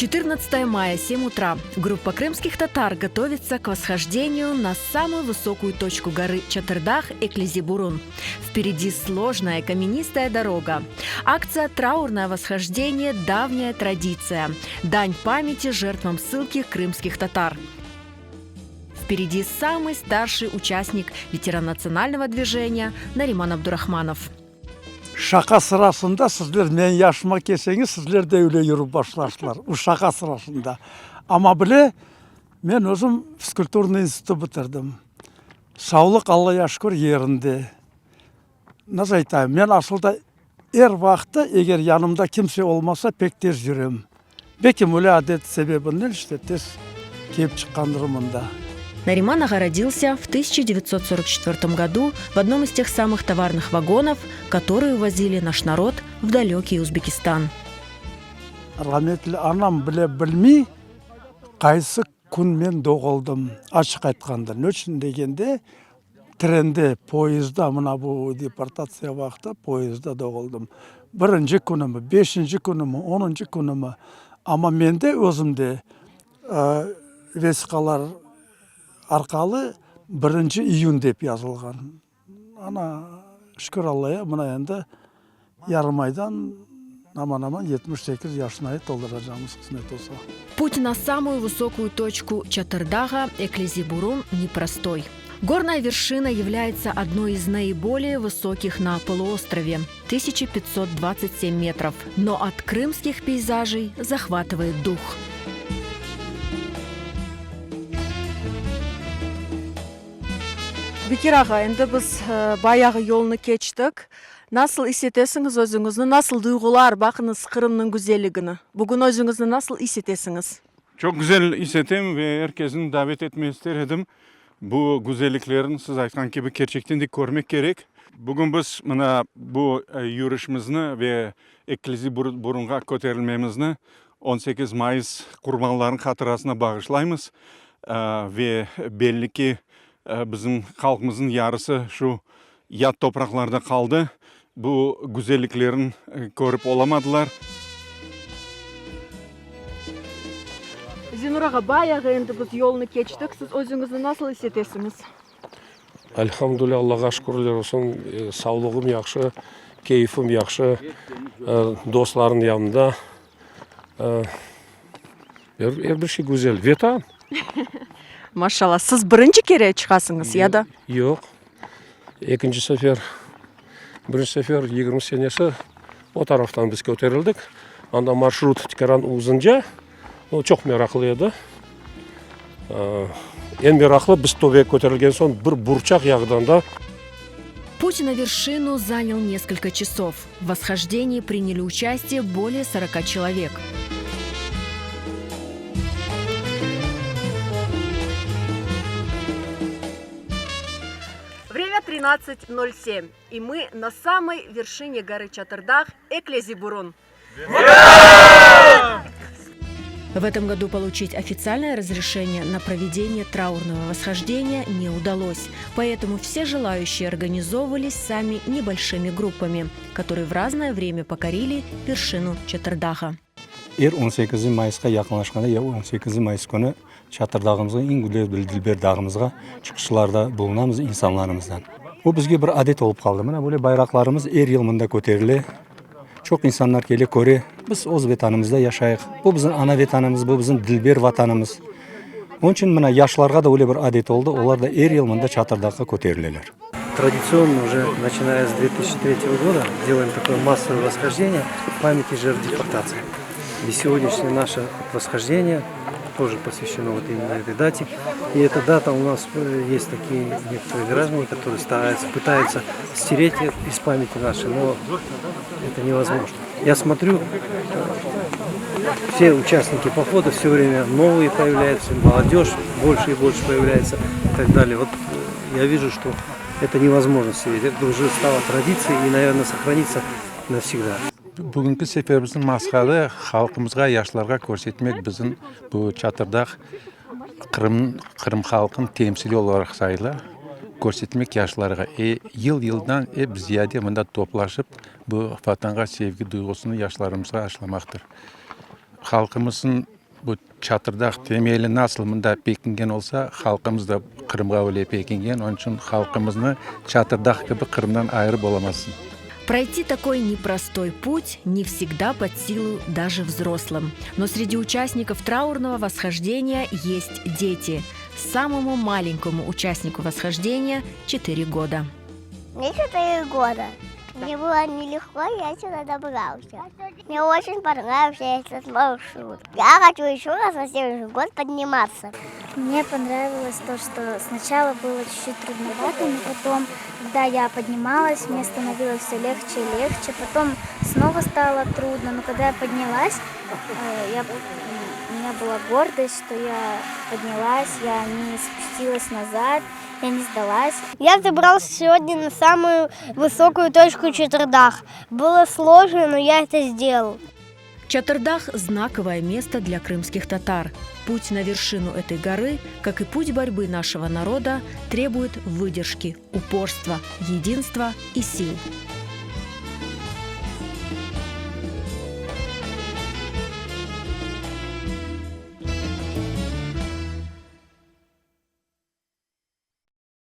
14 мая, 7 утра. Группа крымских татар готовится к восхождению на самую высокую точку горы Чатырдах Эклизи-Бурун. Впереди сложная каменистая дорога. Акция «Траурное восхождение» – давняя традиция. Дань памяти жертвам ссылки крымских татар. Впереди самый старший участник, ветеран национального движения Нариман Абдурахманов. Шақа сырасында сіздер мен яшыма келсеңіз, сіздер де өле жүріп башларсыздар. Шақа сырасында. Ама біле, мен өзім физкультурный институт бітірдім. Саулық Алла шүкір ерінде. Назар айтайын, мен асылда вақты, егер янымда kimse olmasa pek tez жүрем. Бекем өле әдет себебінен işte тез кеп шыққандырымында. Нариман Ага родился в 1944 году в одном из тех самых товарных вагонов, которые увозили наш народ в далекий Узбекистан. Рахметлі анам білмей, қайсы күн мен доғылдым, ашық айтқанда. Нөшін дегенде, тренде, поезда, мына бұл депортация вақты, поезда доғылдым. Бірінші күнімі, бешінші күнімі, 10-шы күнімі. Ама менде өзімде весқалар арқалы 1 июнь деп yazылған. Ана, шүкір Аллая, мына енді ярым айдан аман-аман 78 yaşına толдырacağımız кызмет болса. Путь на самую высокую точку Чатырдага Эклизи-Бурун непростой. Горная вершина является одной из наиболее высоких на полуострове – 1527 метров. Но от крымских пейзажей захватывает дух. Бекер аға, енді біз баяғы yolunu кештік. Nasıl hissetesiniz özünüzü? Nasıl duygular bakınız Kırım'ın güzelliğini? Bugün özünüzü nasıl hissetesiniz? Çok güzel hissettim ve herkesin davet etmeyi istedim. Bu güzelliklerin siz aytқан gibi gerçekten de görmek gerek. Bugün biz bu yürüyüşümüzü ve Эклизи-Бурунға көтерілмемізді 18 Mayıs kurbanların hatırasına bağışlayımız. Ve belli ki bizim halkımızın yarısı şu yat topraklarda kaldı. Bu güzelliklerin görüp olamadılar. Зинур аға, баяғы енді біз yolunu кештік. Siz özünüzü nasıl hissetesiniz? Elhamdülillah, Allah'a şükürler olsun. Sağlığım yaxşı, keyfim yaxşı. Dostların yanında. Bir şey güzel. Vetan. Maşallah. Siz birinci kere çıkasınız ya da? Yok. İkinci sefer. Birinci sefer 20 senesi o taraftan biz götürüldük. Anda marşrut tikeran uzunca. O çok meraklıydı. En meraklı biz tövbe götürülgen son bir burçak yağdan da. Путь на вершину занял несколько часов. В восхождении приняли участие более 40 человек. Время 13:07, и мы на самой вершине горы Чатырдах Эклизи-Бурун. В этом году получить официальное разрешение на проведение траурного восхождения не удалось, поэтому все желающие организовывались сами небольшими группами, которые в разное время покорили вершину Чатырдага. 18 Mayıs'a yakınlaşkanda ya 18 Mayıs günü Çatırdağımızga en güzel Dilber dağımızga çıkışlarda bulunamız insanlarımızdan. Bu bizge bir adet olup kaldı. Mana böyle bayraklarımız yıl mında көтерілі. Çok insanlar gelip көрі. Biz öz vatanımızda yaşayıq. Bu bizim ana vatanımız, bu bizim Dilber vatanımız. Onun için mana yaşlarga da öyle bir adet oldu. Onlar da yıl mında Çatırdağ'a көтерілелер. Традиционно уже начиная с 2003 года делаем такое массовое восхождение памяти жертв депортации. И сегодняшнее наше восхождение тоже посвящено вот именно этой дате. И эта дата у нас есть такие некоторые граждане, которые пытаются стереть из памяти нашей, но это невозможно. Я смотрю, все участники похода все время новые появляются, молодежь больше и больше появляется и так далее. Вот я вижу, что это невозможно стереть. Это уже стало традицией и, наверное, сохранится навсегда. Бүгінгі сеферіміздің масқады халқымызға, яшыларға көрсетмек біздің бұл Чатырдақ Қырым халқын темсілі olarak sayıla көрсетмек яшыларға. Yıl-yıldan biz ziyade mında toplaşıp bu vatanға sevgi duygusunu yaşlarımızға aşılamaqtır. халқымыздың бұл чатырдақ темелі насылымында бекінген олса, халқымыз да Қырымға өле бекінген, onun үшін халқымызны чатырдақ кебі Қырымнан айырып оламасын. Пройти такой непростой путь не всегда под силу даже взрослым. Но среди участников траурного восхождения есть дети. Самому маленькому участнику восхождения 4 года. Мне 4 года. Мне было нелегко, я сюда добрался. Мне очень понравился этот маршрут. Я хочу еще раз на следующий год подниматься. Мне понравилось то, что сначала было чуть-чуть трудновато, но потом, когда я поднималась, мне становилось все легче и легче. Потом снова стало трудно, но когда я поднялась, у меня была гордость, что я поднялась, я не спустилась назад, я не сдалась. Я забрался сегодня на самую высокую точку Чатырдах. Было сложно, но я это сделал. Чатырдах – знаковое место для крымских татар. Путь на вершину этой горы, как и путь борьбы нашего народа, требует выдержки, упорства, единства и сил.